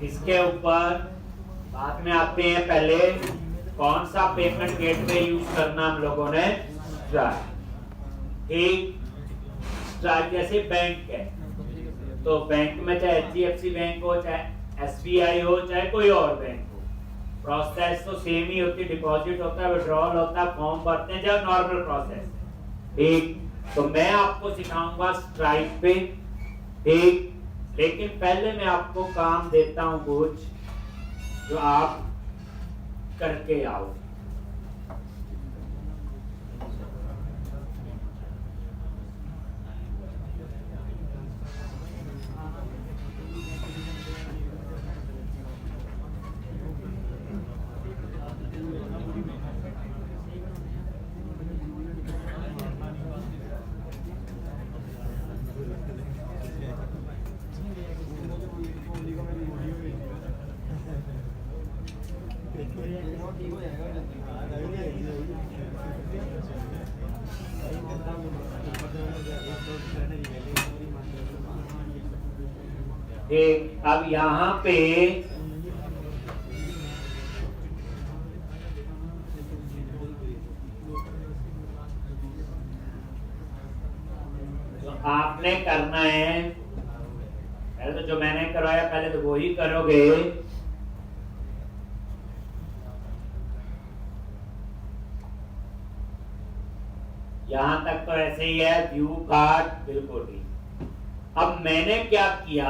इसके ऊपर बाद में आते हैं। पहले कौन सा पेमेंट गेटवे यूज करना हम लोगों ने, स्ट्राइक। एक स्ट्राइक जैसे बैंक है, तो बैंक में चाहे HDFC बैंक हो, चाहे SBI हो, चाहे कोई और बैंक हो, प्रोसेस तो सेम ही होती है। डिपॉजिट होता है, विड्रॉल होता है, फॉर्म भरते हैं, जब नॉर्मल प्रोसेस है। ठीक, तो मैं आपको सिखाऊंगा स्ट्राइक पे। ठीक, लेकिन पहले मैं आपको काम देता हूं कुछ जो आप करके आओ। अब यहाँ पे तो आपने करना है, पहले तो जो मैंने करवाया पहले तो वो ही करोगे। यहां तक तो ऐसे ही है, व्यू कार्ड बिल्कुल ही। अब मैंने क्या किया,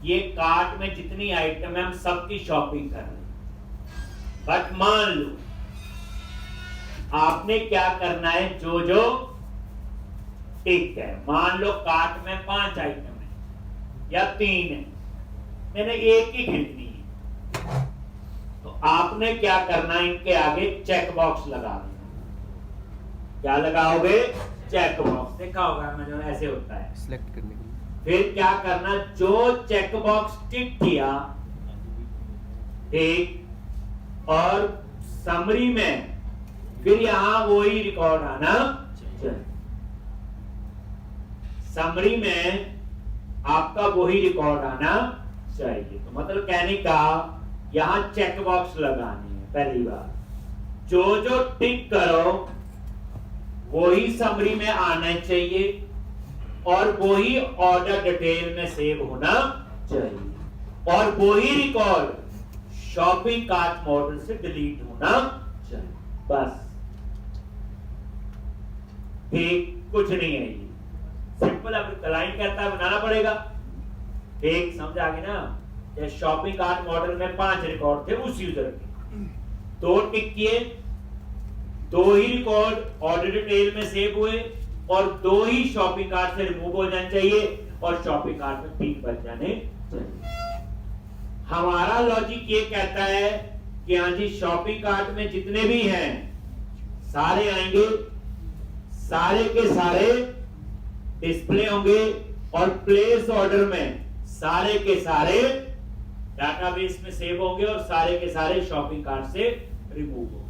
ये कार्ट में जितनी आइटम है हम सबकी शॉपिंग कर रहे हैं। बट मान लो आपने क्या करना है, जो जो टिक है, मान लो कार्ट में 5 आइटम है या 3 है, मैंने एक ही खरीदनी है, तो आपने क्या करना है, इनके आगे चेक बॉक्स लगा देना। क्या लगाओगे, चेक बॉक्स। देखा होगा अमेज़न ऐसे होता है, सिलेक्ट करने के लिए। फिर क्या करना, जो चेक बॉक्स टिक किया, ठीक, और समरी में फिर यहां वही रिकॉर्ड आना चाहिए। समरी में आपका वही रिकॉर्ड आना चाहिए। तो मतलब कहने का यहां चेक बॉक्स लगानी है। पहली बार जो जो टिक करो वही समरी में आना चाहिए और वही ऑर्डर डिटेल में सेव होना चाहिए और वही रिकॉर्ड शॉपिंग कार्ट मॉडल से डिलीट होना चाहिए। बस ठीक, कुछ नहीं है, ये सिंपल। अब क्लाइंट कहता है बनाना पड़ेगा। ठीक, समझ आ गई ना। ये शॉपिंग कार्ट मॉडल में 5 रिकॉर्ड थे उस यूजर के, 2 टिक किए, 2 ही रिकॉर्ड ऑर्डर डिटेल में सेव हुए और 2 ही शॉपिंग कार्ट से रिमूव हो जाने चाहिए और शॉपिंग कार्ट में 3 बच जाने चाहिए। हमारा लॉजिक ये कहता है कि हाँ जी, शॉपिंग कार्ट में जितने भी हैं सारे आएंगे, सारे के सारे डिस्प्ले होंगे और प्लेस ऑर्डर में सारे के सारे डाटाबेस में सेव होंगे और सारे के सारे शॉपिंग कार्ट से रिमूव होंगे।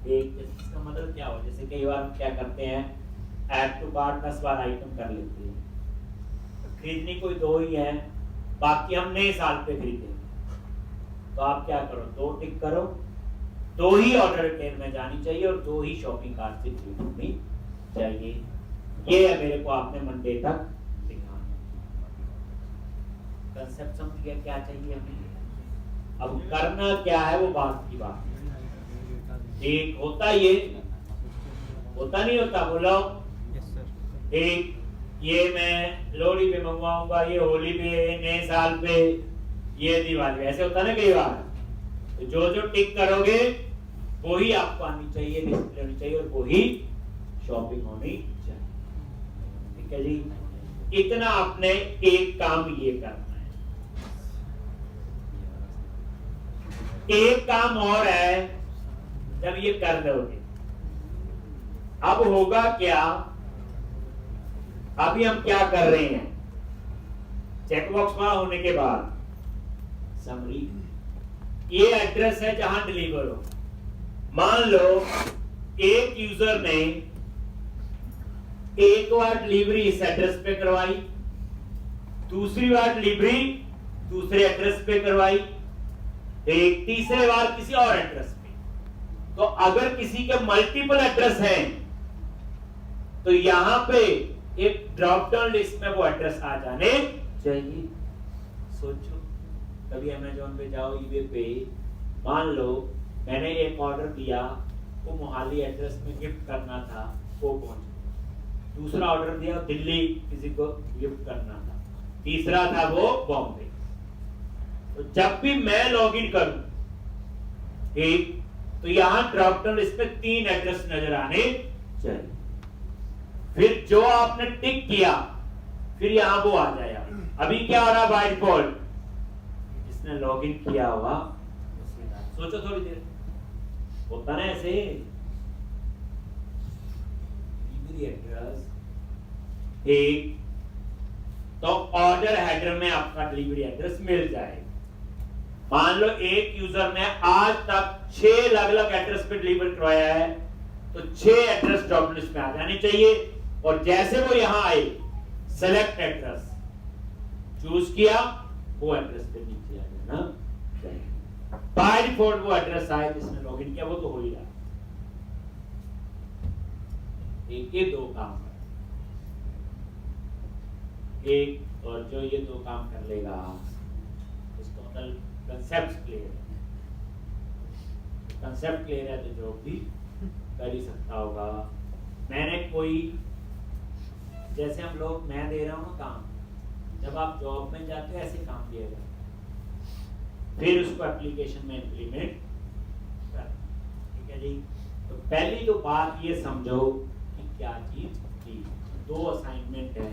इसका मतलब क्या हो, जैसे कई बार क्या करते हैं, ऐड टू कार्ट 10 बार आइटम कर लेते हैं, खरीदनी कोई 2 ही है, बाकी हम नए साल पे खरीदेंगे, तो आप क्या करो, 2 टिक करो, 2 ही ऑर्डर डिटेल में जानी चाहिए और 2 ही शॉपिंग कार्ट से खरीद होनी चाहिए। ये है मेरे को आपने मंडे तक दिखाना। कंसेप्ट समझ गया क्या चाहिए हमें, अब करना क्या है वो बात की बात। ठीक, होता ये होता नहीं होता, बोलो। ठीक, ये मैं लोहड़ी पे मंगवाऊंगा, ये होली पे, नए साल पे, ये दिवाली, ऐसे होता ना कई बार। तो जो जो टिक करोगे वो ही आपको आनी चाहिए, डिस्प्ले होनी चाहिए और वो ही शॉपिंग होनी चाहिए। ठीक है जी, इतना आपने एक काम ये करना है। एक काम और है, जब ये कर दोगे अब होगा क्या, अभी हम क्या कर रहे हैं, चेकबॉक्स वहां होने के बाद समरी, ये एड्रेस है जहां डिलीवर हो। मान लो एक यूजर ने एक बार डिलीवरी इस एड्रेस पे करवाई, दूसरी बार डिलीवरी दूसरे एड्रेस पे करवाई, एक तीसरे बार किसी और एड्रेस पे। तो अगर किसी के मल्टीपल एड्रेस हैं तो यहां पे एक ड्रॉप डाउन लिस्ट में वो एड्रेस आ जाने चाहिए। सोचो, कभी अमेज़न पे जाओ, ईबे पे, मान लो मैंने एक ऑर्डर दिया, वो मोहाली एड्रेस में गिफ्ट करना था, वो पहुंच। दूसरा ऑर्डर दिया दिल्ली किसी को गिफ्ट करना था, तीसरा था वो बॉम्बे। तो जब भी मैं लॉगिन करूं, ठीक, तो यहां ड्रॉप डाउन लिस्ट में 3 एड्रेस नजर आने चाहिए। फिर जो आपने टिक किया, फिर यहां वो आ जाएगा। अभी क्या हो रहा है बाय डिफॉल्ट, जिसने लॉगिन किया होगा। सोचो थोड़ी देर, होता ना ऐसे, एड्रेस एक, तो ऑर्डर हेडर में आपका डिलीवरी एड्रेस मिल जाएगा। मान लो एक यूजर ने आज तक 6 अलग अलग एड्रेस पे डिलीवर करवाया है, तो 6 एड्रेस ड्रॉप लिस्ट में आ जाने चाहिए। और जैसे वो यहां आए, सेलेक्ट एड्रेस चूज किया, वो एड्रेस पे नीचे आ जाना चाहिए। बाय डिफॉल्ट वो एड्रेस आए जिसने लॉगिन किया, वो तो हो ही रहा। एक ये 2 काम, एक और जो ये 2 काम कर लेगा, उसका मतलब कंसेप्ट क्लियर है। कंसेप्ट क्लियर है तो जॉब भी कर ही सकता होगा। मैंने कोई, जैसे हम लोग, मैं दे रहा हूँ काम, जब आप जॉब में जाते हो ऐसे काम दिया जाता है, फिर उसको एप्लीकेशन में इंप्लीमेंट कर, ठीक है जी। तो पहली तो बात ये समझो कि क्या चीज थी। 2 असाइनमेंट है,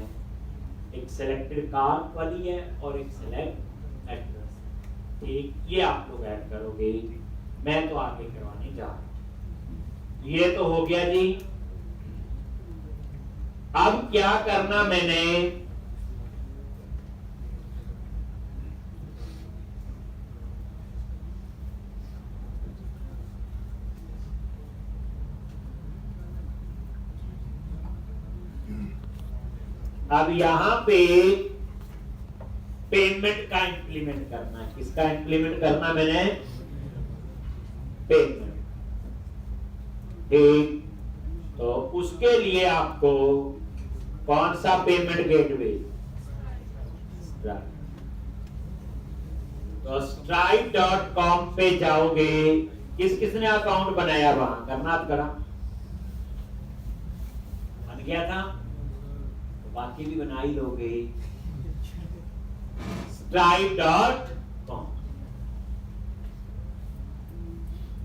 एक सिलेक्टेड कार वाली है और एक सिलेक्ट एड्रेस, ठीक। ये आप लोग ऐड करोगे, मैं तो आगे करवाने जा रहा हूं। ये तो हो गया जी। अब क्या करना, मैंने अब यहां पे पेमेंट का इंप्लीमेंट करना है। किसका इंप्लीमेंट करना, मैंने पेमेंट, ठीक। तो उसके लिए आपको कौन सा पेमेंट गेटवे, तो stripe.com पे जाओगे। किस किसने अकाउंट बनाया वहां, करना तो करा, बन गया था, तो बाकी भी बना ही लोगे। stripe.com,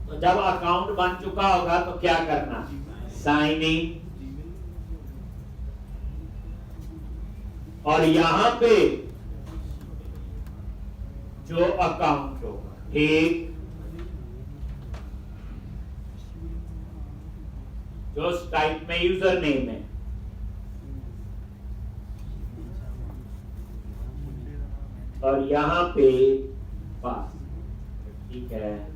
तो जब अकाउंट बन चुका होगा तो क्या करना, साइन इन, और यहां पे जो अकाउंट होगा, ठीक, जो स्टाइप में यूजर नेम है, और यहां पे पास, ठीक है।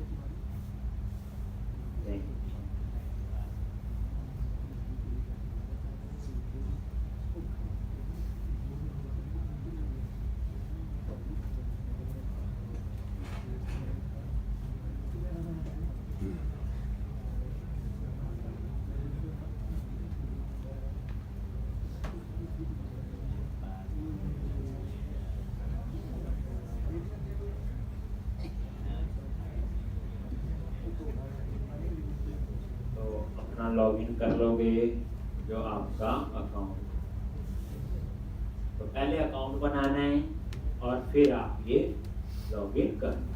लॉगिन कर लोगे जो आपका अकाउंट, तो पहले अकाउंट बनाना है और फिर आप ये लॉगिन करना।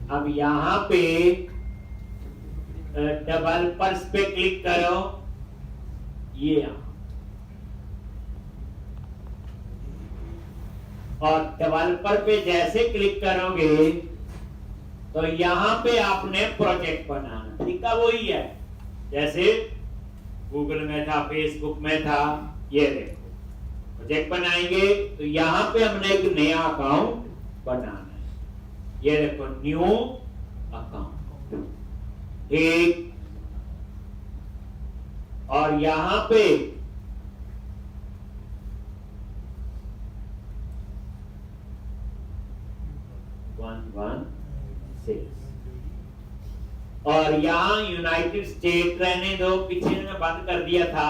अब यहां पे डेवलपर्स पे क्लिक करो, ये और डेवलपर पे जैसे क्लिक करोगे तो यहां पे आपने प्रोजेक्ट बनाना, तरीका वही है जैसे गूगल में था, फेसबुक में था। ये देखो प्रोजेक्ट बनाएंगे तो यहां पे हमने एक नया अकाउंट बनाना है। ये देखो न्यू अकाउंट, ठीक। और यहां पे और यहां यूनाइटेड स्टेट रहने दो, पीछे में बंद कर दिया था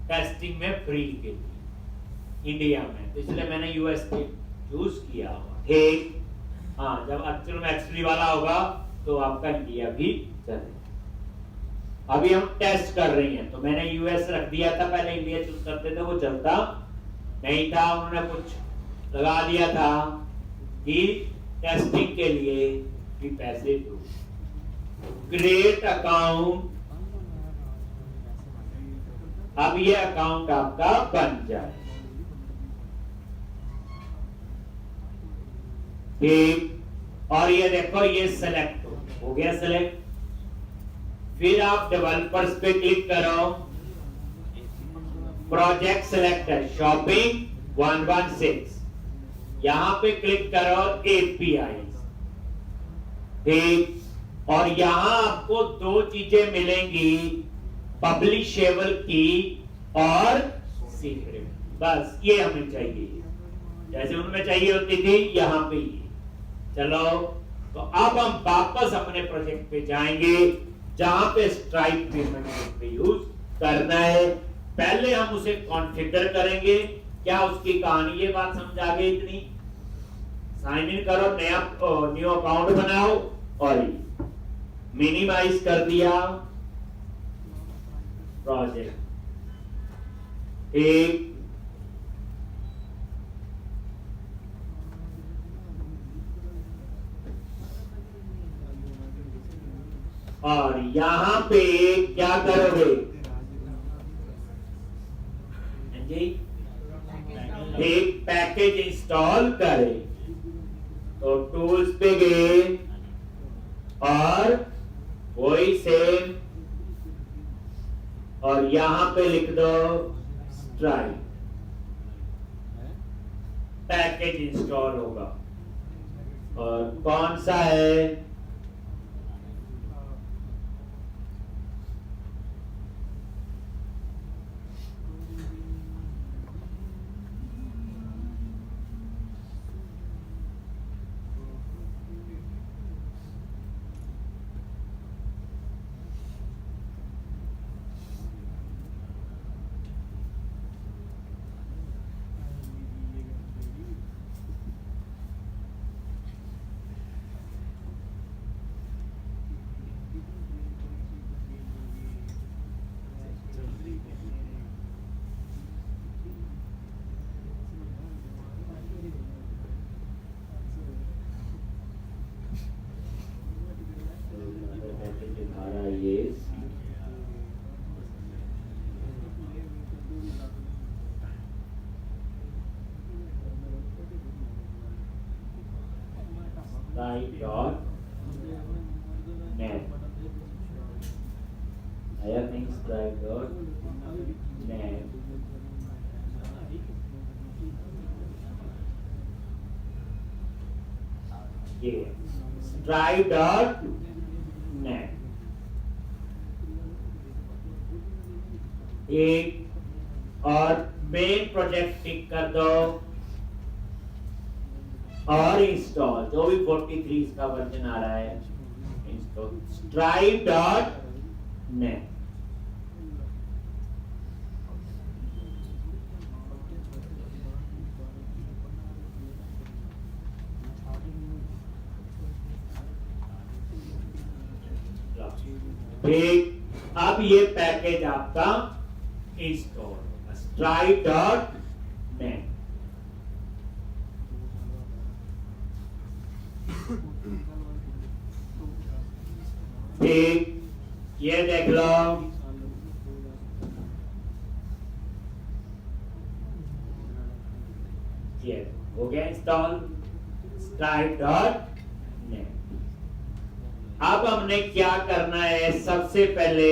टेस्टिंग में फ्री के लिए इंडिया में, तो इसलिए मैंने यूएस के चूज किया हुआ, ठीक। हाँ, जब एक्चुअली वाला होगा तो आपका इंडिया भी चलेगा। अभी हम टेस्ट कर रही हैं तो मैंने यूएस रख दिया था, पहले इंडिया चूज करते थे वो चलता नहीं था, उन्होंने कुछ लगा दिया था कि टेस्टिंग के लिए भी पैसे दो। क्रिएट अकाउंट, अब ये अकाउंट आपका बन जाए, ठीक। और ये देखो ये सेलेक्ट हो गया, सेलेक्ट। फिर आप डेवलपर्स पे क्लिक करो, प्रोजेक्ट सेलेक्ट है शॉपिंग 116, यहां पे क्लिक करो एपीआई, ठीक। और यहां आपको दो चीजें मिलेंगी, पब्लिशेबल की और सीक्रेट, बस ये हमें चाहिए, जैसे उनमें चाहिए होती थी यहां पे ही। चलो तो अब हम वापस अपने प्रोजेक्ट पे जाएंगे जहां पे स्ट्राइप पेमेंट पे यूज करना है। पहले हम उसे कॉन्फ़िगर करेंगे, क्या उसकी कहानी, ये बात समझ आ गई इतनी। साइन इन करो, नया न्यू अकाउंट बनाओ और मिनिमाइज कर दिया प्रोजेक्ट, ठीक। और यहां पे क्या करोगे जी, एक पैकेज इंस्टॉल करें तो टूल्स पे गए और वही सेम, और यहां पे लिख दो स्ट्राइप, पैकेज इंस्टॉल होगा। और कौन सा है, Stripe.net, आया नहीं, Stripe.net, ये Stripe.net, एक। और मेन प्रोजेक्ट टिक कर दो और इंस्टॉल, जो भी 43 इसका वर्जन आ रहा है इंस्टॉल stripe.net। ठीक, अब ये पैकेज आपका इंस्टॉल होगा stripe.net। ठीक, ये देख लो, ये हो गया इंस्टॉल stripe.net। अब हमने क्या करना है, सबसे पहले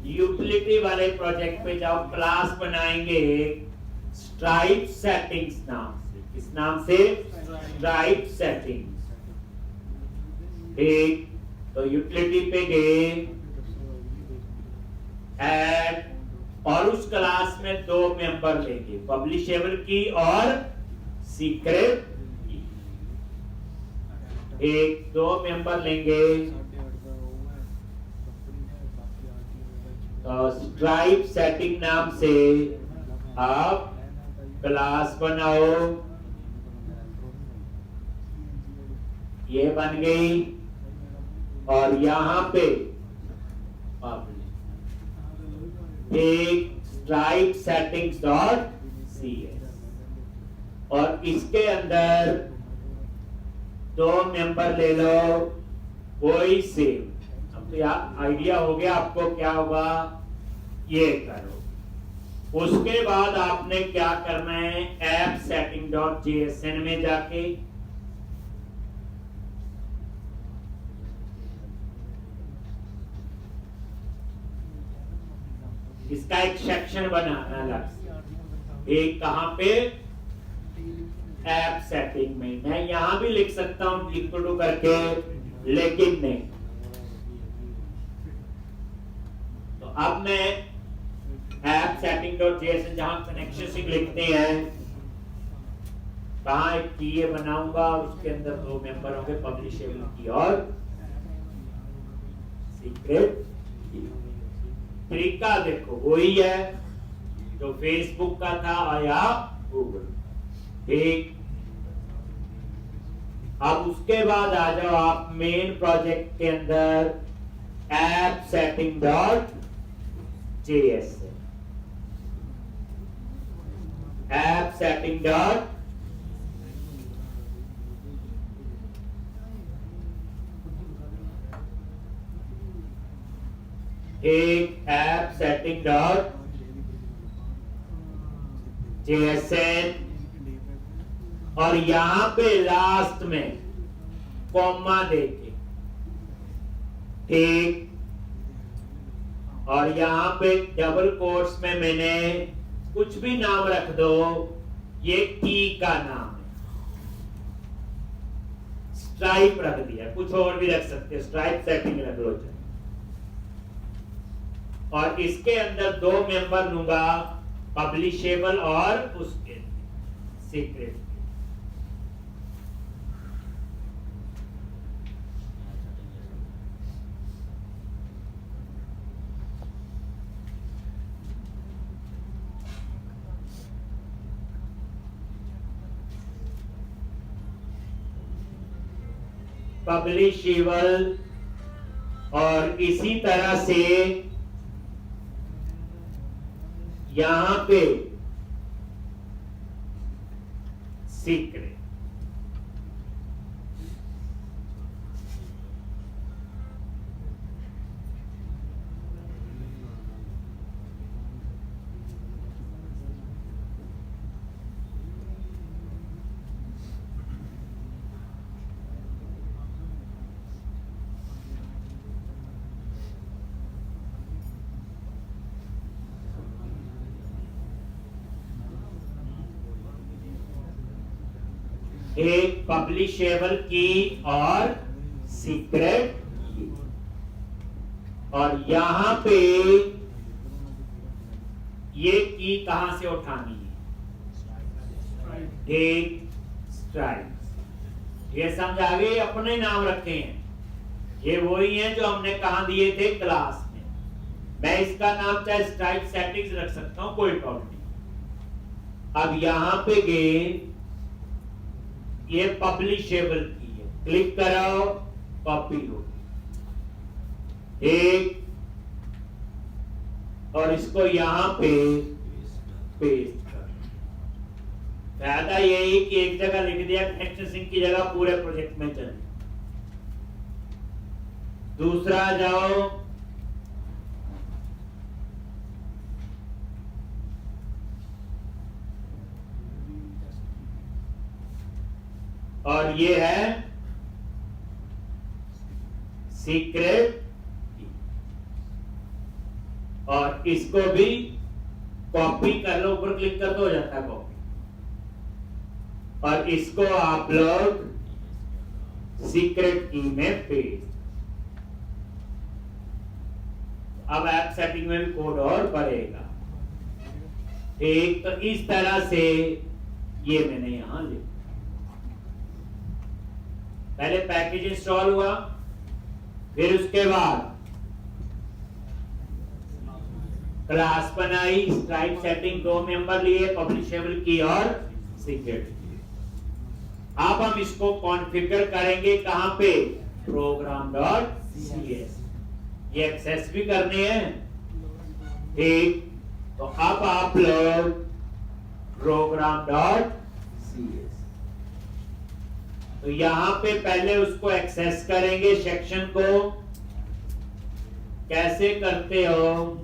यूटिलिटी वाले प्रोजेक्ट पे जाओ, क्लास बनाएंगे स्ट्राइप सेटिंग्स नाम से। किस नाम से? Stripe settings. ठीक, तो यूटिलिटी पे गए, ऐड, और उस क्लास में दो मेंबर लेंगे, पब्लिशेबल की और सीक्रेट की। एक दो मेंबर लेंगे, स्ट्राइप सेटिंग नाम से आप क्लास बनाओ, ये बन गई, और यहां पे एक स्ट्राइप सेटिंग्स डॉट CS, और इसके अंदर दो मेंबर ले लो, वही सेम। अब तो आइडिया हो गया आपको क्या होगा, ये करो। उसके बाद आपने क्या करना है, ऐप सेटिंग डॉट JSN में जाके इसका एक सेक्शन बनाना अलग से। एक कहां पे, ऐप सेटिंग में। मैं यहां भी लिख सकता हूं इक्वल टू करके, लेकिन नहीं। तो अब मैं ऐप सेटिंग डॉट JSN जहां कनेक्शन लिखते हैं, कहां एक की बनाऊंगा, उसके अंदर दो मेंबर होंगे, पब्लिशेबल की और सीक्रेट। तरीका देखो वही है जो फेसबुक का था या गूगल। ठीक, अब उसके बाद आ जाओ आप मेन प्रोजेक्ट के अंदर, app setting dot JSN, app setting dot एक ऐप सेटिंग डॉट JSN, और यहां पे लास्ट में कॉमा देके, ठीक, और यहां पे डबल कोट्स में मैंने कुछ भी नाम रख दो, ये की का नाम है, स्ट्राइप रख दिया, कुछ और भी रख सकते, स्ट्राइप सेटिंग रख लो। और इसके अंदर दो मेंबर लूंगा, पब्लिशेबल और उसके सीक्रेट। पब्लिशेबल, और इसी तरह से यहां पे सीक्रेट। एक पब्लिशेबल की और सीक्रेट की, और यहां पे ये की कहां से उठानी है, एक स्ट्राइप। ये समझ आ गई, अपने नाम रखे हैं, ये वही हैं जो हमने कहां दिए थे, क्लास में। मैं इसका नाम चाहे स्ट्राइप सेटिंग्स रख सकता हूं, कोई प्रॉब्लम नहीं। अब यहां पे गए, ये पब्लिशेबल की है, क्लिक करो, कॉपी हो, एक, और इसको यहां पे पेस्ट कर। फायदा यही कि एक जगह लिख दिया, कनेक्शन सिंक की जगह पूरे प्रोजेक्ट में चले। दूसरा जाओ, और ये है सीक्रेट, और इसको भी कॉपी कर लो, ऊपर क्लिक कर दो, हो जाता है कॉपी। और इसको आप लोग सीक्रेट की में पेस्ट। अब ऐप सेटिंग में भी कोड और बढ़ेगा। ठीक, तो इस तरह से ये मैंने यहां लिखा। पहले पैकेज इंस्टॉल हुआ, फिर उसके बाद क्लास बनाई, स्ट्राइप सेटिंग, 2 मेंबर लिए, पब्लिशेबल की और सीक्रेट की। अब हम इसको कॉन्फ़िगर करेंगे कहां पे? program.cs। ये एक्सेस भी करने हैं। ठीक, तो अब आप लोग program.cs, तो यहां पे पहले उसको एक्सेस करेंगे। सेक्शन को कैसे करते हो?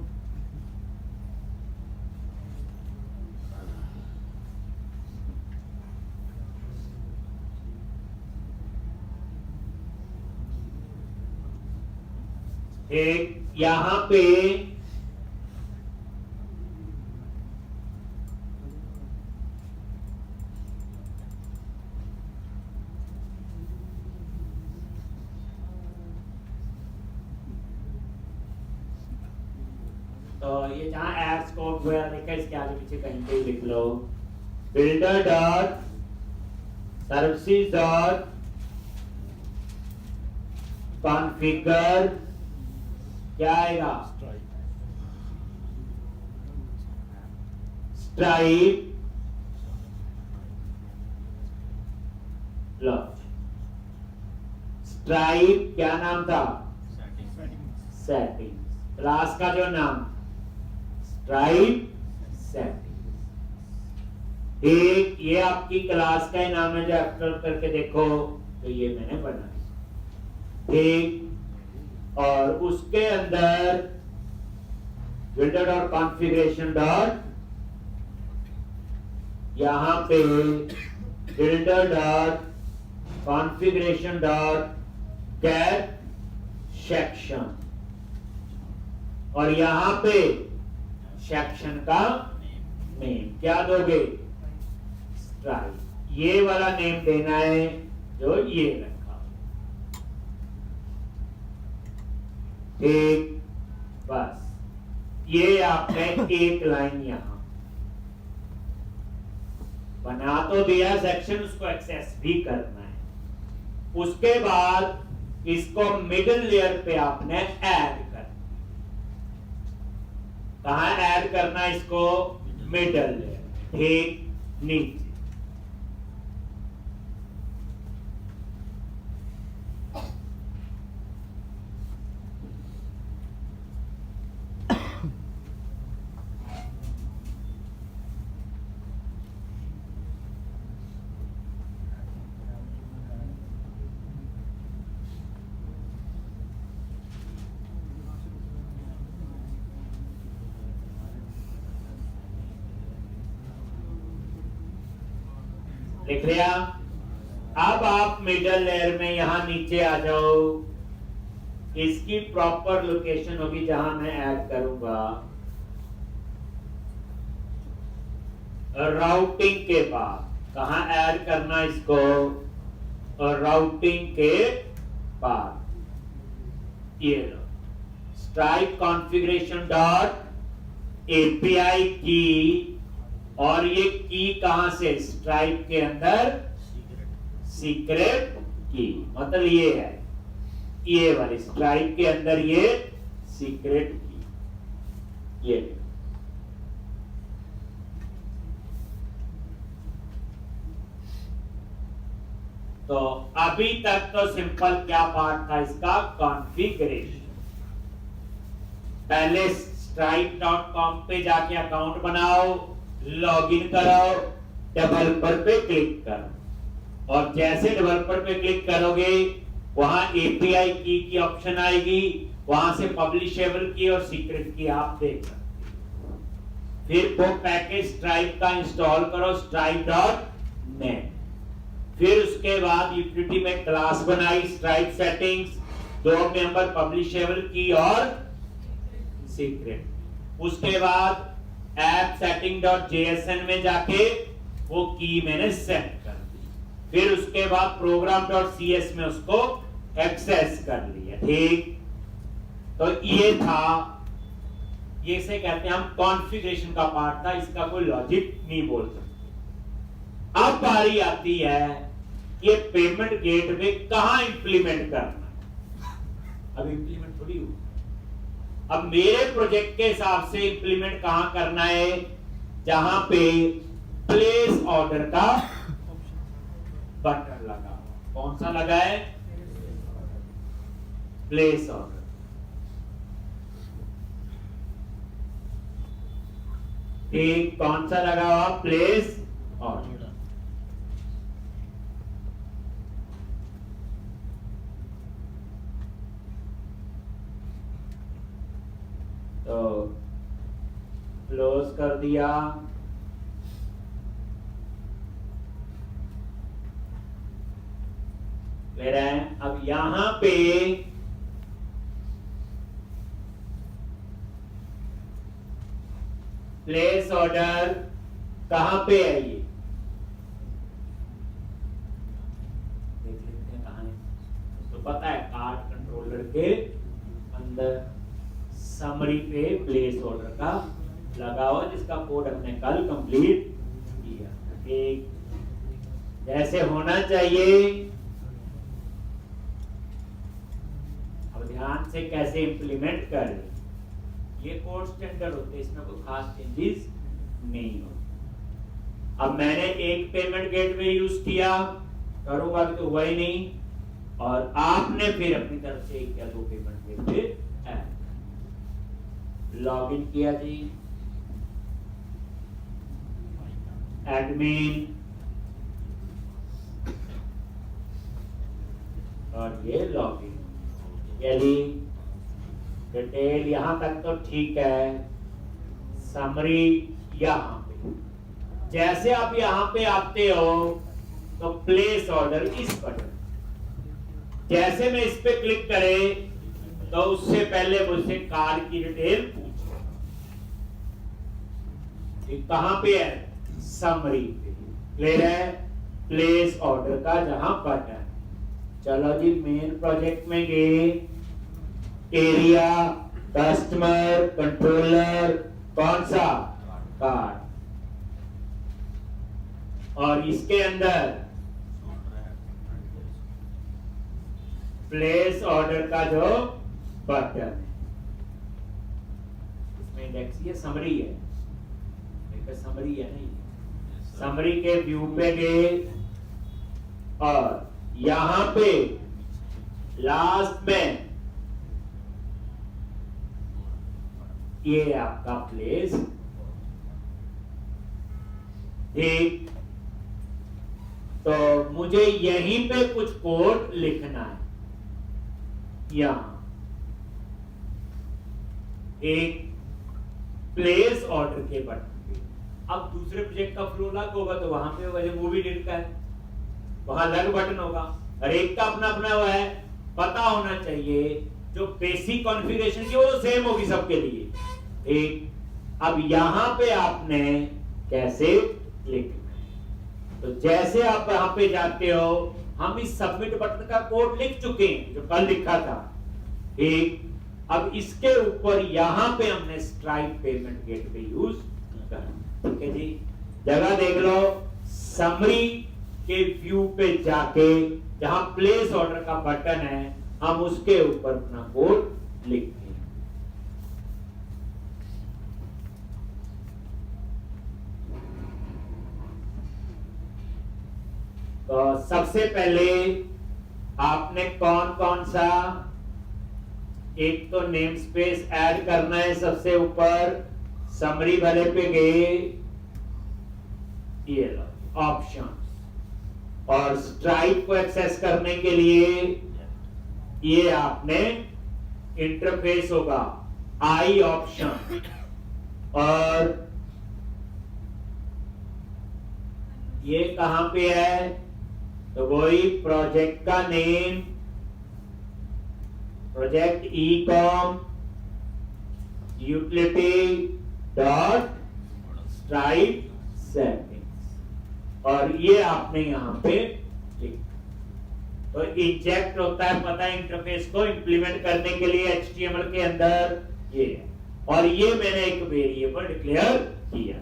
एक यहां पे तो ये जहां एप्स कोड वगैरह लिखा है, इसके आगे पीछे कहीं पे लिख लो builder dot services dot configure, क्या आएगा? स्ट्राइप लो, स्ट्राइप क्या नाम था? सेटिंग। क्लास का जो नाम स्ट्राइप सेटिंग। एक ये आपकी क्लास का ही नाम है, जो एक्सप्लोर करके देखो तो ये मैंने बनाया। ठीक, और उसके अंदर बिल्डर डॉट कॉन्फ़िगरेशन डॉट, यहां पे builder dot configuration dot gate section, और यहां पे सेक्शन का नेम क्या दोगे? स्ट्राइप। ये वाला नेम देना है जो ये रखा। ठीक, बस ये आपने एक लाइन यहां बना तो दिया सेक्शन, उसको एक्सेस भी करना है। उसके बाद इसको मिडिल लेयर पे आपने ऐड करना। कहां ऐड करना है इसको? मिडिल लेयर, ठीक नीचे। लिख लिया। अब आप मिडल लेयर में यहां नीचे आ जाओ। इसकी प्रॉपर लोकेशन होगी जहां मैं ऐड करूंगा, राउटिंग के बाद। कहां ऐड करना इसको? और राउटिंग के बाद ये लो, स्ट्राइप कॉन्फ़िगरेशन डॉट एपीआई की, और ये की कहां से? स्ट्राइप के अंदर सीक्रेट की, मतलब ये है, ये वाली स्ट्राइप के अंदर ये सीक्रेट की, ये। तो अभी तक तो सिंपल क्या पार्ट था इसका? कॉन्फ़िगरेशन। पहले stripe.com पे जाके अकाउंट बनाओ, लॉगिन कराओ, डेवलपर पे क्लिक करो, और जैसे डेवलपर पे क्लिक करोगे वहां एपीआई की ऑप्शन आएगी, वहां से पब्लिशेबल की और सीक्रेट की आप देख सकते हैं। फिर वो पैकेज स्ट्राइप का इंस्टॉल करो, stripe.net। फिर उसके बाद यूटिलिटी में क्लास बनाई, स्ट्राइप सेटिंग्स, 2 मेंबर पब्लिशेबल की और सीक्रेट। उसके बाद ऐप setting.jsn में जाके वो की मैंने सेट कर दी। फिर उसके बाद program.cs में उसको एक्सेस कर लिया। ठीक, तो ये था, ये से कहते हैं हम कॉन्फ़िगरेशन का पार्ट था, इसका कोई लॉजिक नहीं बोल सकते। अब बारी आती है ये पेमेंट गेटवे कहां इंप्लीमेंट करना है। अब इंप्लीमेंट थोड़ी हुआ, अब मेरे प्रोजेक्ट के हिसाब से इंप्लीमेंट कहां करना है, जहां पे प्लेस ऑर्डर का बटन लगा। कौन सा लगा है? Place order. एक कौन सा लगा हुआ? Place order. तो क्लोज कर दिया। ले रहे हैं। अब यहां पे प्लेस ऑर्डर कहां पे है? ये देख लेते हैं कहां है। तो पता है कार्ड कंट्रोलर के अंदर समरी पे प्लेस ऑर्डर का लगा हुआ, जिसका कोड हमने कल कंप्लीट किया। ठीक, जैसे होना चाहिए। अब ध्यान से कैसे इंप्लीमेंट करें। ये कोड स्टैंडर्ड होते हैं, इसमें कोई खास चेंजेस नहीं होते। अब मैंने एक पेमेंट गेटवे यूज किया, करूंगा तो हुआ ही नहीं, और आपने फिर अपनी तरफ से 1 या 2 पेमेंट गेटवे लॉगिन किया जी, एडमिन, और ये लॉगिन। यदि डिटेल यहां तक तो ठीक है, समरी यहां पे। जैसे आप यहां पे आते हो तो प्लेस ऑर्डर इस बटन, जैसे मैं इस पे क्लिक करे तो उससे पहले मुझसे कार्ड की डिटेल पूछो। कहां पे है? समरी पे। क्लियर है? प्लेस ऑर्डर का जहां बटन। चलो जी, मेन प्रोजेक्ट में गए, एरिया, कस्टमर, कंट्रोलर, कौन सा? कार्ड। और इसके अंदर प्लेस ऑर्डर का जो बटन है, इसमें इंडेक्स, ये समरी है, समरी है नहीं, समरी के व्यू पे गए और यहां पे लास्ट में ये आपका प्लेस। ठीक, तो मुझे यहीं पे कुछ कोड लिखना है। यहां एक प्लेस ऑर्डर के बटन पे। अब दूसरे प्रोजेक्ट का फ्लो अलग होगा तो वहां पे होगा, जब मूवी लिख का है वहां अलग बटन होगा, हर एक का अपना अपना हुआ है। पता होना चाहिए जो बेसिक कॉन्फ़िगरेशन की वो सेम होगी सबके लिए। ठीक, अब यहां पे आपने कैसे लिखना है, तो जैसे आप यहां पे जाते हो, हम इस सबमिट बटन का कोड लिख चुके हैं जो कल लिखा था। ठीक, अब इसके ऊपर यहां पे हमने स्ट्राइप पेमेंट गेटवे यूज करना। ठीक है जी, जगह देख लो, समरी के व्यू पे जाके जहां प्लेस ऑर्डर का बटन है, हम उसके ऊपर अपना कोड लिखते हैं। तो सबसे पहले आपने कौन कौन सा, एक तो नेम स्पेस ऐड करना है सबसे ऊपर, समरी वाले पे गए, ये लो ऑप्शन, और स्ट्राइप को एक्सेस करने के लिए ये आपने इंटरफेस होगा आई ऑप्शन, और ये कहां पे है, तो वही प्रोजेक्ट का name, project ecom utility dot stripe settings, और ये आपने यहां पे लिखा। तो इंजेक्ट होता है, पता है, इंटरफेस को इंप्लीमेंट करने के लिए HTML के अंदर ये है, और ये मैंने एक वेरिएबल डिक्लेयर किया।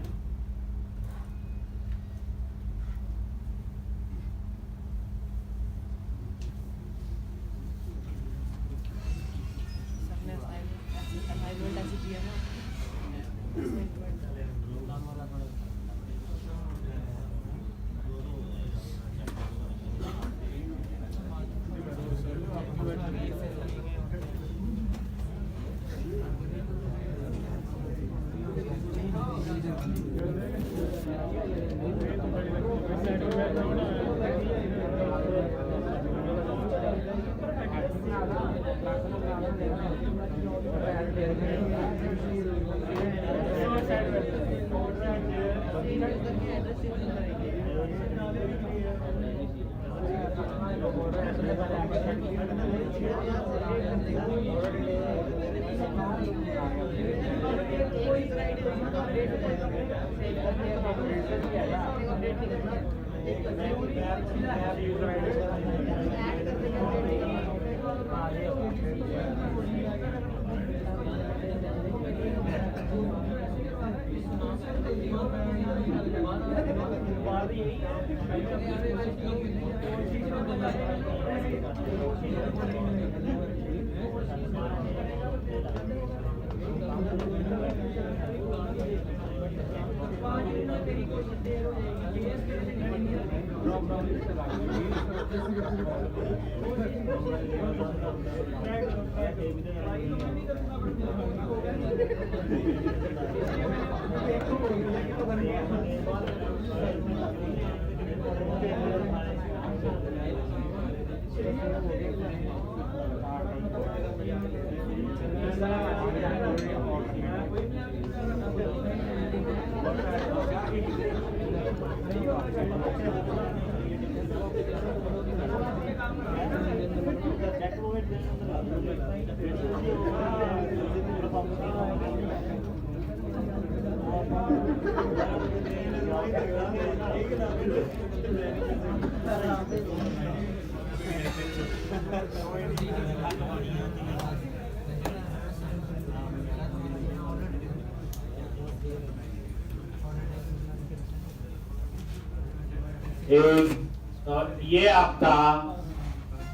ये आपका,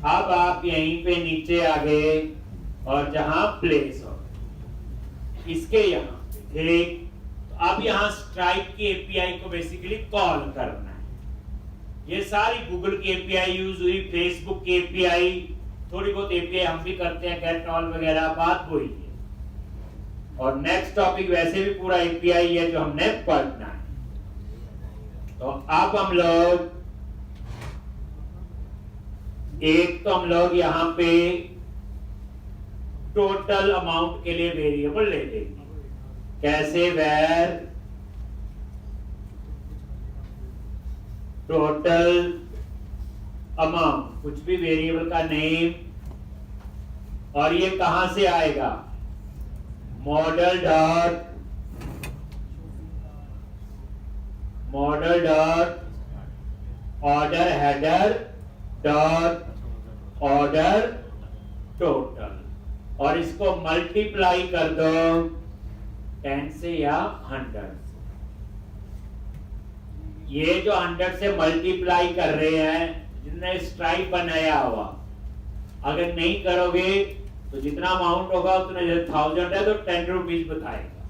अब आप यहीं पे नीचे आ गए और जहां प्लेस हो इसके यहाँ ठीक, अब यहाँ स्ट्राइप की एपीआई को बेसिकली कॉल करना है। ये सारी गूगल की एपीआई यूज हुई, फेसबुक की एपीआई, थोड़ी बहुत एपीआई हम भी करते हैं, गेट ऑल वगैरह, बात वही है। और नेक्स्ट टॉपिक वैसे भी पूरा एपीआई है जो हमने पढ़ना है। तो अब हम लोग हम लोग यहाँ पे टोटल अमाउंट के लिए वेरिएबल ले लेंगे। कैसे? वेर टोटल अमाउंट, कुछ भी वेरिएबल का नेम, और ये कहां से आएगा? Model dot order header dot order total, और इसको मल्टीप्लाई कर दो 10 से या 100 से। ये जो 100 से मल्टीप्लाई कर रहे हैं, जिसने स्ट्राइप बनाया हुआ, अगर नहीं करोगे तो जितना अमाउंट होगा उतना, 1000 है तो 10 रुपीज बताएगा,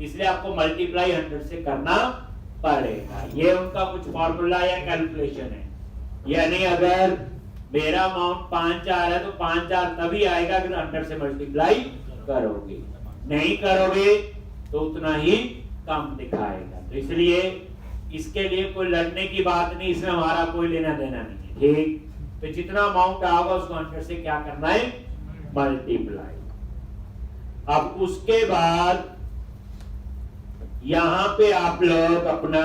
इसलिए आपको मल्टीप्लाई 100 से करना पड़ेगा। ये उनका कुछ फॉर्मूला या कैलकुलेशन है। यानी अगर मेरा अमाउंट 5000 है तो 5000 तभी आएगा अगर 100 से मल्टीप्लाई करोगे, नहीं करोगे तो उतना ही कम दिखाएगा। तो इसलिए इसके लिए कोई लड़ने की बात नहीं, इसमें हमारा कोई लेना देना नहीं है। ठीक, तो जितना अमाउंट आएगा उसको 100 से क्या करना है, मल्टीप्लाई। अब उसके बाद यहां पे आप लोग अपना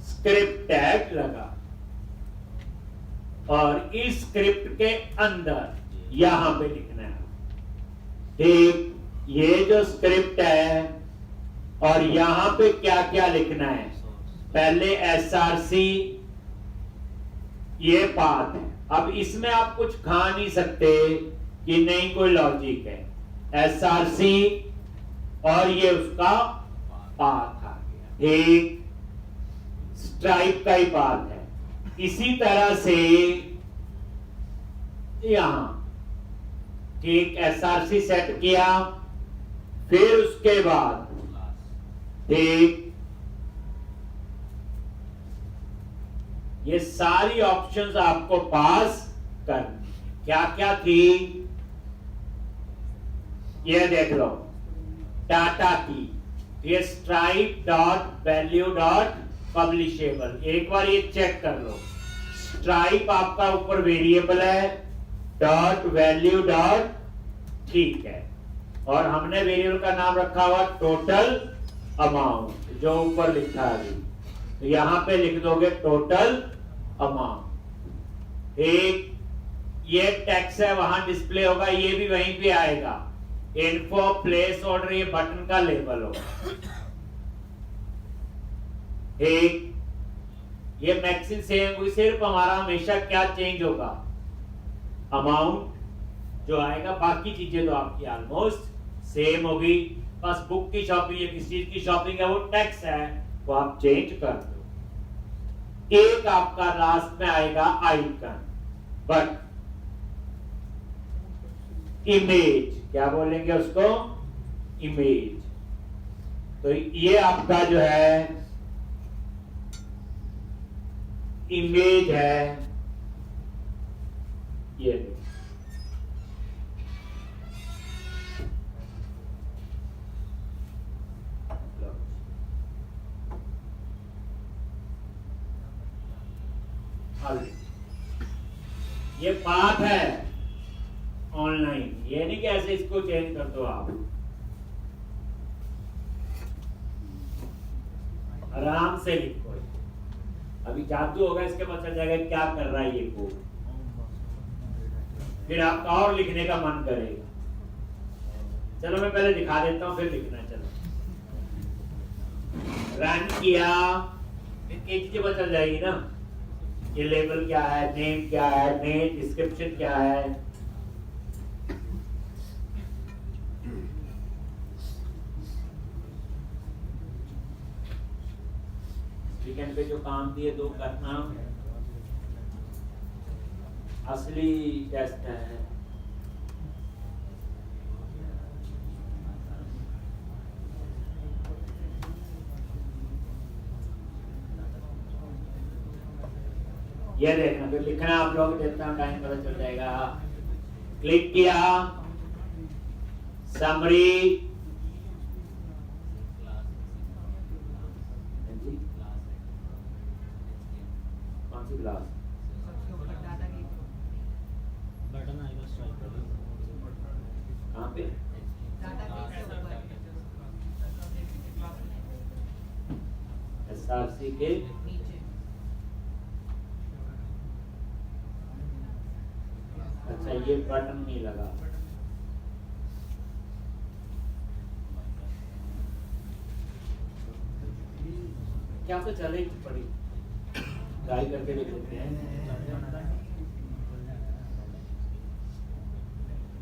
स्क्रिप्ट टैग लगा और इस स्क्रिप्ट के अंदर यहां पे लिखना है। ठीक, ये जो स्क्रिप्ट है और यहां पे क्या क्या लिखना है, पहले एसआरसी ये पाथ है। अब इसमें आप कुछ खा नहीं सकते कि नहीं कोई लॉजिक है, एसआरसी और ये उसका पाथ आ गया, एक स्ट्राइप का ही पाथ है। इसी तरह से यहां ठीक एसआरसी सेट किया, फिर उसके बाद ठीक ये सारी ऑप्शंस आपको पास करनी। क्या क्या थी ये देख लो, टाटा की ये स्ट्राइप डॉट वैल्यू डॉट पब्लिशेबल, एक बार ये चेक कर लो। स्ट्राइप आपका ऊपर वेरिएबल है, डॉट वैल्यू डॉट ठीक है, और हमने वेरिएबल का नाम रखा हुआ टोटल अमाउंट जो ऊपर लिखा है, तो यहां पे लिख दोगे टोटल अमाउंट। एक ये टैक्स है वहां डिस्प्ले होगा, ये भी वहीं पे आएगा, इन्फो प्लेस ऑर्डर ये बटन का लेबल होगा। एक ये मैक्सिम सेम हुई, सिर्फ हमारा हमेशा क्या चेंज होगा, अमाउंट जो आएगा, बाकी चीजें तो आपकी ऑलमोस्ट सेम होगी। बस बुक की शॉपिंग या किसी चीज की शॉपिंग है वो टैक्स है वो आप चेंज कर दो। एक आपका लास्ट में आएगा आइकन, बट इमेज क्या बोलेंगे उसको, इमेज। तो ये आपका जो है इमेज है, ये ये पाथ है ऑनलाइन, ये नहीं कि ऐसे इसको चेंज कर दो आप, आराम से लिखो। अभी जादू होगा इसके पता चल जाएगा क्या कर रहा है ये कोड, फिर आपका और लिखने का मन करेगा। चलो मैं पहले दिखा देता हूं फिर लिखना। चलो रन किया, एक चीज पता चल जाएगी ना, ये लेबल क्या है, नेम क्या है, नेम डिस्क्रिप्शन क्या है। वीकेंड पे जो काम दिए दो करना, असली टेस्ट है। ये देखना, फिर लिखना आप लोग, देखता हूँ टाइम पता चल जाएगा। क्लिक किया, समरी, कौन सी क्लास, कहाँ पे, एसआरसी के अच्छा ये बटन नहीं लगा, क्या तो चले पड़ी, ट्राई करके देख लेते हैं।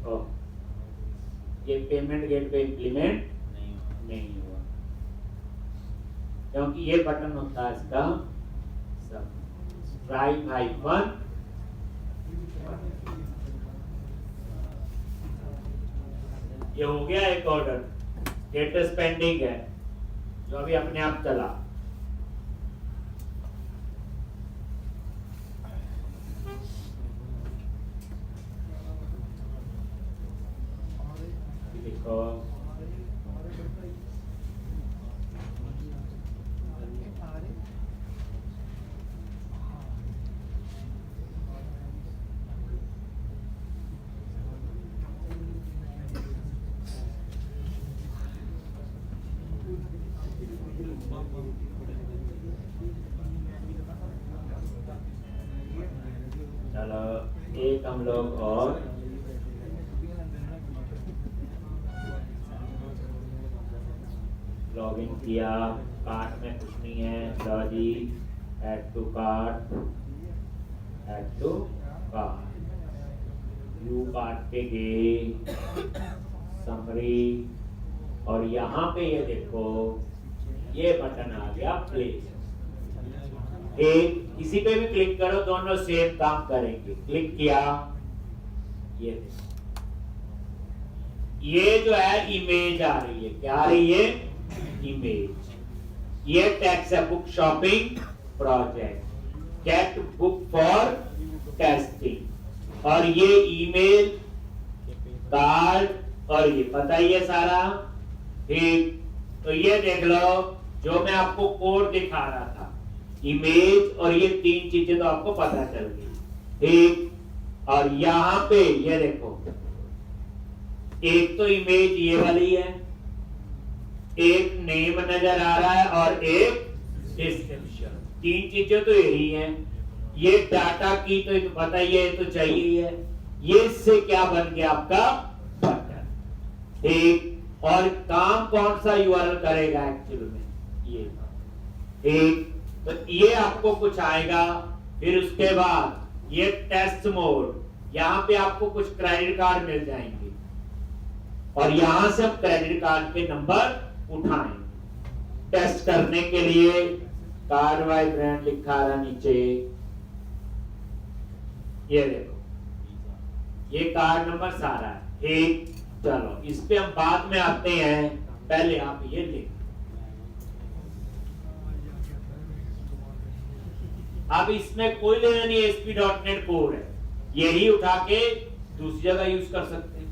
ओ, ये पेमेंट गेटवे इम्प्लीमेंट नहीं हुआ क्योंकि ये बटन होता है इसका सब स्ट्राइप हाइफन। ये हो गया एक ऑर्डर, स्टेटस पेंडिंग है जो अभी अपने आप चला। देखो चलो एक हम लोग और लॉगिन किया, कार्ट में कुछ नहीं है, लो जी add to cart, view cart पे गए, समरी, और यहाँ पे ये देखो ये बटन आ गया प्लेस। एक किसी पे भी क्लिक करो, दोनों सेम काम करेंगे। क्लिक किया, ये जो है इमेज आ रही है, क्या आ रही है? इमेज। ये टैक्स है book shopping project, get book for testing, और ये ईमेल कार्ड और ये बताइए सारा। ठीक, तो ये देख लो जो मैं आपको कोड दिखा रहा था, इमेज और ये तीन चीजें तो आपको पता चल गई। ठीक, और यहाँ पे ये देखो, एक तो इमेज ये वाली है, एक नेम नजर आ रहा है और एक डिस्क्रिप्शन, तीन चीजें तो यही हैं। ये डाटा की तो बताइए, तो चाहिए है। ये इससे क्या बन गया आपका बटन। ठीक, और काम कौन सा यूआरएल करेगा एक्चुअल में? ये। ठीक, तो ये आपको कुछ आएगा। फिर उसके बाद ये टेस्ट मोड, यहाँ पे आपको कुछ क्रेडिट कार्ड मिल जाएंगे और यहां से हम क्रेडिट कार्ड के नंबर उठाएंगे टेस्ट करने के लिए। कार्ड बाय ब्रांड लिखा रहा नीचे, ये देखो ये कार्ड नंबर सारा है। ठीक, चलो इस पे हम बाद में आते हैं, पहले आप ये लिख। अब इसमें कोई लेना नहीं, ASP.NET कोड है, यही उठा के दूसरी जगह यूज कर सकते हैं।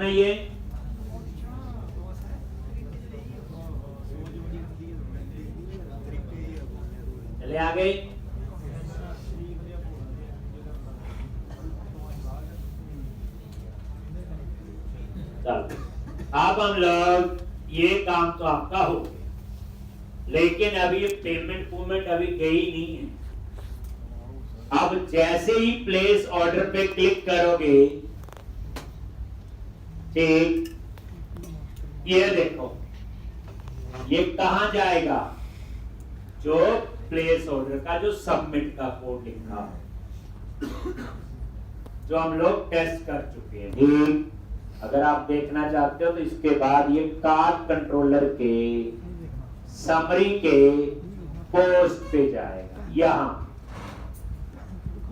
नहीं है, चले आगे। चलो अब हम लोग ये काम तो आपका हो गया, लेकिन अभी पेमेंट अभी गई नहीं है। अब जैसे ही प्लेस ऑर्डर पे क्लिक करोगे, ठीक, ये देखो ये कहां जाएगा? जो प्लेस ऑर्डर का जो सबमिट का कोड लिखा है, जो हम लोग टेस्ट कर चुके हैं। ठीक, अगर आप देखना चाहते हो तो इसके बाद ये कार्ड कंट्रोलर के समरी के पोस्ट पे जाएगा।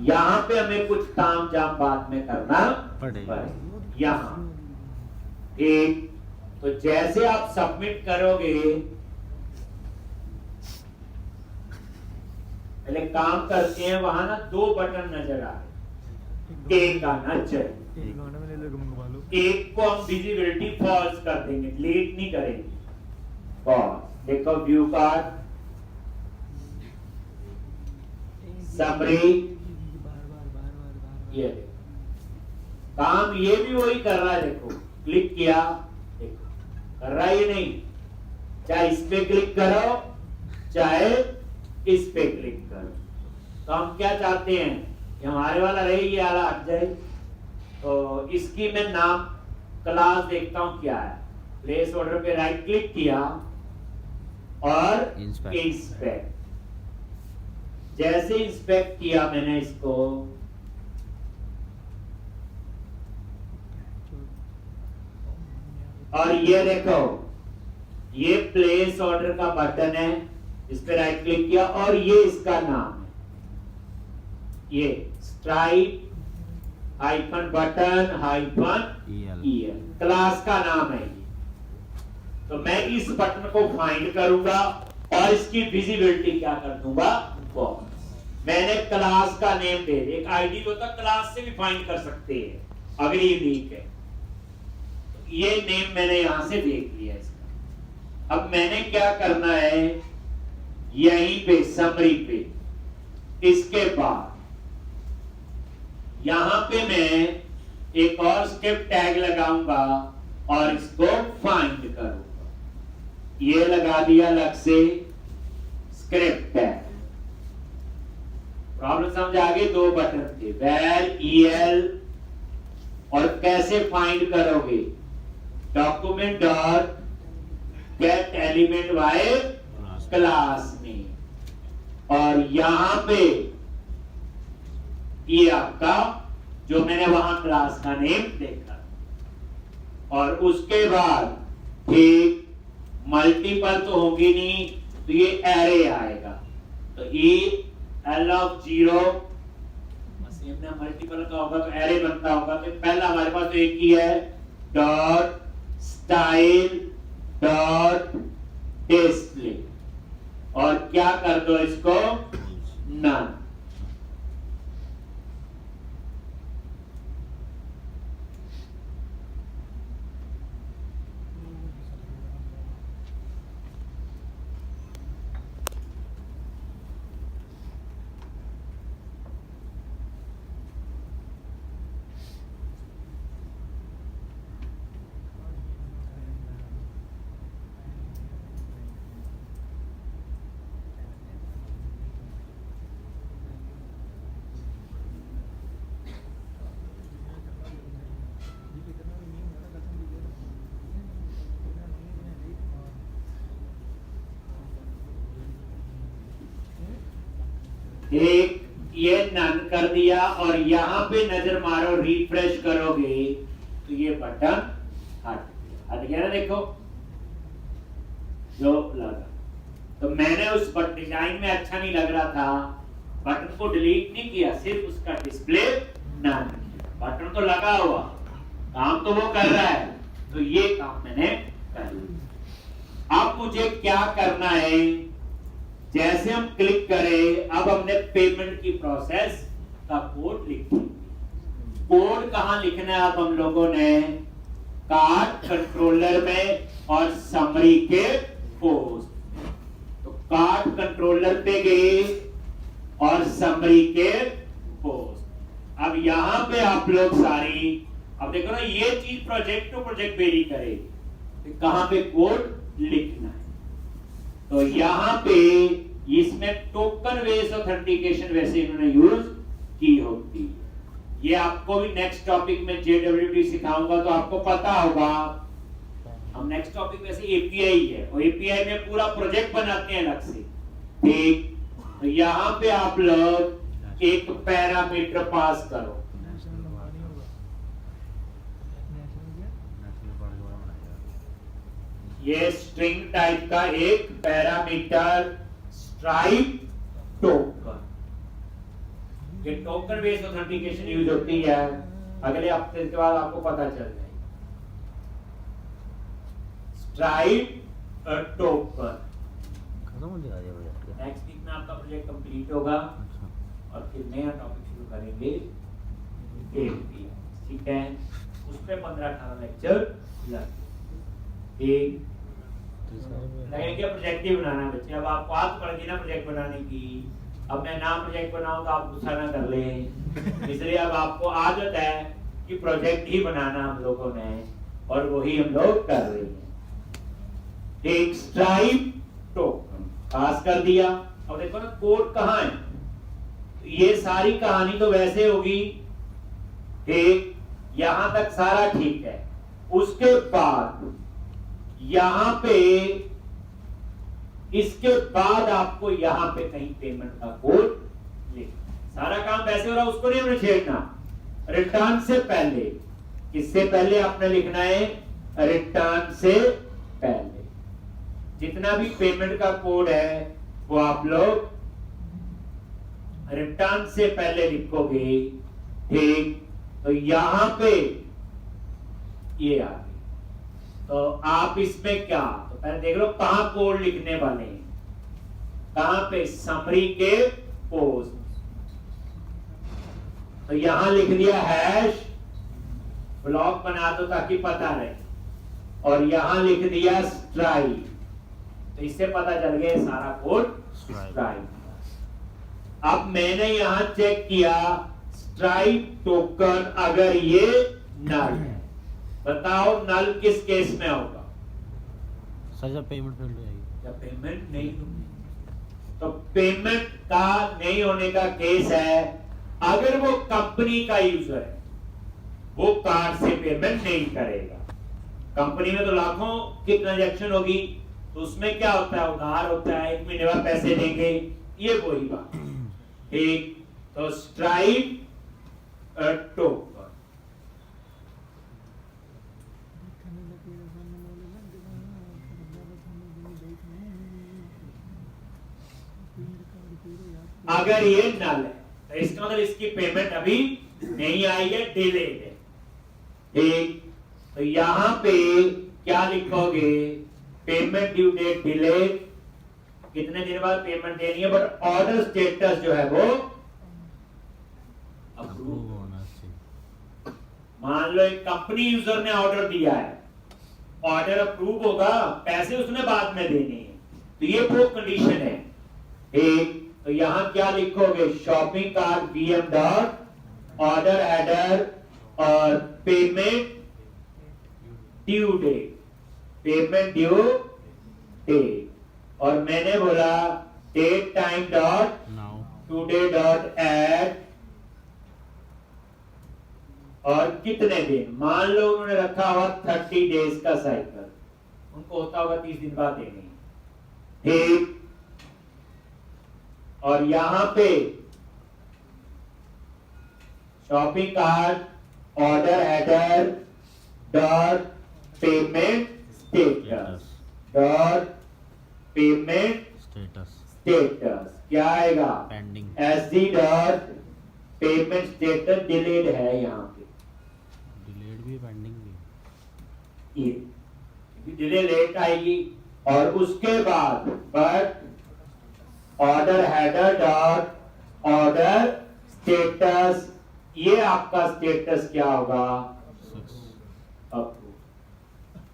यहां पे हमें कुछ काम जाम बाद में करना पड़ेगा। यहां ठीक, तो जैसे आप सबमिट करोगे, पहले काम करते हैं, वहां ना 2 बटन नजर आ रहे, एक आना चाहिए। एक को हम विजिबिलिटी फॉल्स कर देंगे, डिलीट नहीं करेंगे, फॉल्स। देखो व्यू कार्ड, समरी, ये काम ये भी वही कर रहा है। देखो क्लिक किया, देखो कर रहा है ये नहीं, चाहे इस पे क्लिक करो चाहे इस पे क्लिक करो। तो हम क्या चाहते हैं कि हमारे वाला रहे, ये वाला हट जाए। तो इसकी मैं नाम क्लास देखता हूं क्या है, प्लेस ऑर्डर पे राइट क्लिक किया और इंस्पेक्ट। जैसे इंस्पेक्ट किया मैंने इसको, और ये देखो ये प्लेस ऑर्डर का बटन है, इस पे राइट क्लिक किया और ये इसका नाम है, ये stripe hyphen button hyphen EL class का नाम है। तो मैं इस बटन को फाइंड करूंगा और इसकी विजिबिलिटी क्या कर दूंगा, फॉल्स। मैंने क्लास का नेम दे दिया, एक आईडी होता क्लास से भी फाइंड कर सकते हैं अगर ये यूनिक है। ये नेम मैंने यहां से देख लिया इसका। अब मैंने क्या करना है, यहीं पे समरी पे, इसके बाद यहां पे मैं एक और स्क्रिप्ट टैग लगाऊंगा और इसको फाइंड करूंगा। ये लगा दिया अलग से स्क्रिप्ट टैग। प्रॉब्लम समझ आ गई, 2 बटन थे, वेर ईएल, और कैसे फाइंड करोगे, document dot gate element by class में, और यहां पे ये आपका जो मैंने वहां क्लास का नेम देखा, और उसके बाद ठीक मल्टीपल तो होगी नहीं, तो ये एरे आएगा। तो ई एल ऑफ 0 मल्टीपल का होगा तो एरे बनता होगा। तो पहला हमारे पास तो एक ही है, डॉट स्टाइल डॉट डिस्प्ले, और क्या कर दो इसको, नन। एक ये नन कर दिया, और यहां पे नजर मारो, रिफ्रेश करोगे तो ये बटन हट गया ना, देखो जो लगा। तो मैंने उस डिजाइन में अच्छा नहीं लग रहा था, बटन को डिलीट नहीं किया, सिर्फ उसका डिस्प्ले नन। बटन तो लगा हुआ, काम तो वो कर रहा है, तो ये काम मैंने कर लिया। अब मुझे क्या करना है, जैसे हम क्लिक करें, अब हमने पेमेंट की प्रोसेस का कोड लिख दिया। कोड कहां लिखना है अब हम लोगों ने, कार्ड कंट्रोलर में और समरी के पोस्ट। तो कार्ड कंट्रोलर पे गए और समरी के पोस्ट। अब यहां पे आप लोग सारी, अब देखो ना, ये चीज प्रोजेक्ट टू प्रोजेक्ट वेरी करेगी, तो कहां पे कोड लिखना है। तो यहां पे इसमें टोकन बेस्ड ऑथेंटिकेशन वैसे इन्होंने यूज की होती है। ये आपको भी नेक्स्ट टॉपिक में JWT सिखाऊंगा तो आपको पता होगा। हम नेक्स्ट टॉपिक वैसे एपीआई है, और एपीआई में पूरा प्रोजेक्ट बनाते हैं अलग से, ठीक। तो यहां पे आप लोग एक पैरामीटर पास करो, ये स्ट्रिंग टाइप का एक पैरामीटर स्ट्राइप टोकन। ये टोकन बेस्ड ऑथेंटिकेशन यूज होती है, अगले हफ्ते के बाद आपको पता चल जाएगा। स्ट्राइप टोकन खत्म हो जाएगा ये प्रोजेक्ट। नेक्स्ट वीक में आपका प्रोजेक्ट कंप्लीट होगा अच्छा और फिर नया टॉपिक शुरू करेंगे AMP, ठीक है। उस पे 15-18 लेक्चर एक लगेंगे प्रोजेक्ट ही बनाना बच्चे। अब आपको आदत पड़ गई ना प्रोजेक्ट बनाने की, अब मैं ना प्रोजेक्ट बनाऊं तो आप गुस्सा ना कर लें, इसलिए अब आपको आदत है कि प्रोजेक्ट ही बनाना हम लोगों ने, और वही हम लोग कर रहे हैं। एक स्ट्राइप टोकन पास कर दिया। अब देखो ना कोड कहाँ है, ये सारी कहानी तो वैसे होगी, ठीक, यहां तक सारा ठीक है। उसके बाद यहां पे, इसके बाद आपको यहां पे कहीं पेमेंट का कोड लिख, सारा काम वैसे हो रहा, उसको नहीं हमें छेड़ना। रिटर्न से पहले, किससे पहले आपने लिखना है, रिटर्न से पहले जितना भी पेमेंट का कोड है वो आप लोग रिटर्न से पहले लिखोगे, ठीक। तो यहां पे ये आ गई, तो आप इसमें क्या, तो पहले देख लो कहां कोड लिखने वाले हैं, कहां पे, समरी के पोस्ट। तो यहां लिख दिया हैश, ब्लॉक बना दो ताकि पता रहे, और यहां लिख दिया स्ट्राइक, तो इससे पता चल गया सारा कोड स्ट्राइक। अब मैंने यहां चेक किया स्ट्राइक टोकन, अगर ये नल है, बताओ नल किस केस में होगा? सर जब पेमेंट फेल हो जाएगी, जब पेमेंट नहीं होगी। तो पेमेंट का नहीं होने का केस है अगर वो कंपनी का यूजर है, वो कार्ड से पेमेंट नहीं करेगा। कंपनी में तो लाखों की ट्रांजैक्शन होगी, तो उसमें क्या होता है, उधार होता है, 1 महीने बाद पैसे देंगे, ये वही बात, ठीक। तो स्ट्राइक टोकन, अगर ये नल है तो इसका मतलब इसकी पेमेंट अभी नहीं आई है, डिलेड है, ठीक। तो यहां पे क्या लिखोगे, पेमेंट ड्यू डेट डिलेड, कितने दिन बाद पेमेंट देनी है, बट ऑर्डर स्टेटस जो है वो अप्रूव होना चाहिए। मान लो एक कंपनी यूजर ने ऑर्डर दिया है, ऑर्डर अप्रूव होगा, पैसे उसने बाद में देने हैं, तो ये वो कंडीशन है, ठीक। तो यहां क्या लिखोगे, shopping cart VM dot order header और payment due date, payment due date, और मैंने बोला date time dot today dot add, और कितने दिन, मान लो उन्होंने रखा हुआ 30 डेज का साइकिल, उनको होता होगा 30 दिन बाद देने, ठीक। और यहां पे shopping cart order header dot payment status dot payment status क्या आएगा, pending, SD dot payment status delayed है, यहाँ पे डिलेड भी पेंडिंग भी, ये डिले लेट आएगी। और उसके बाद but order header dot order status, ये आपका स्टेटस क्या होगा, अप्रूव,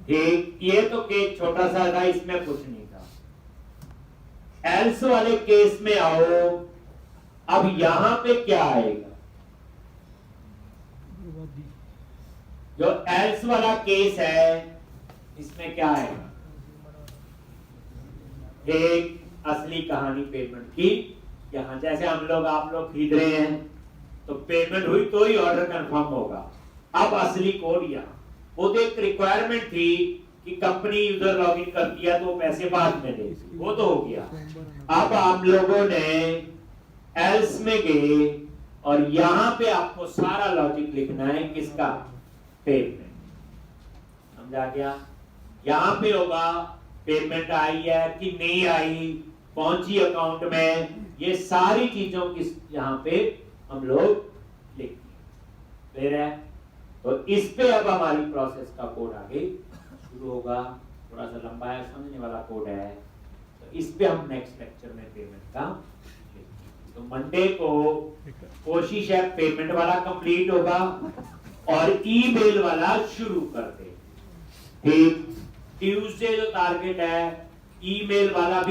ठीक। ये तो केस छोटा सा था, इसमें कुछ नहीं था। एल्स वाले केस में आओ, अब यहां पे क्या आएगा, जो एल्स वाला केस है इसमें क्या आएगा, एक असली कहानी पेमेंट की, यहां जैसे हम लोग आप लोग खरीद रहे हैं तो पेमेंट हुई तो ही ऑर्डर कंफर्म होगा। अब असली कोड यहाँ, वो तो एक रिक्वायरमेंट थी कि कंपनी यूजर लॉगिन कर दिया तो पैसे बाद में दे, वो तो हो गया। अब आप लोगों ने एल्स में गए और यहां पे आपको सारा लॉजिक लिखना है, किसका, पेमेंट, समझा गया। यहां पे होगा पेमेंट आई है कि नहीं आई, पहुंची अकाउंट में, ये सारी चीजों की यहां पे हम लोग लिखते हैं, है। तो इस पे अब हमारी प्रोसेस का कोड आगे शुरू होगा, थोड़ा सा लंबा है, समझने वाला कोड है, तो इस पे हम नेक्स्ट लेक्चर में पेमेंट का, तो मंडे को कोशिश है पेमेंट वाला कंप्लीट होगा और ईमेल वाला शुरू कर दे। ठीक, ट्यूसडे जो टारगेट है ईमेल वाला भी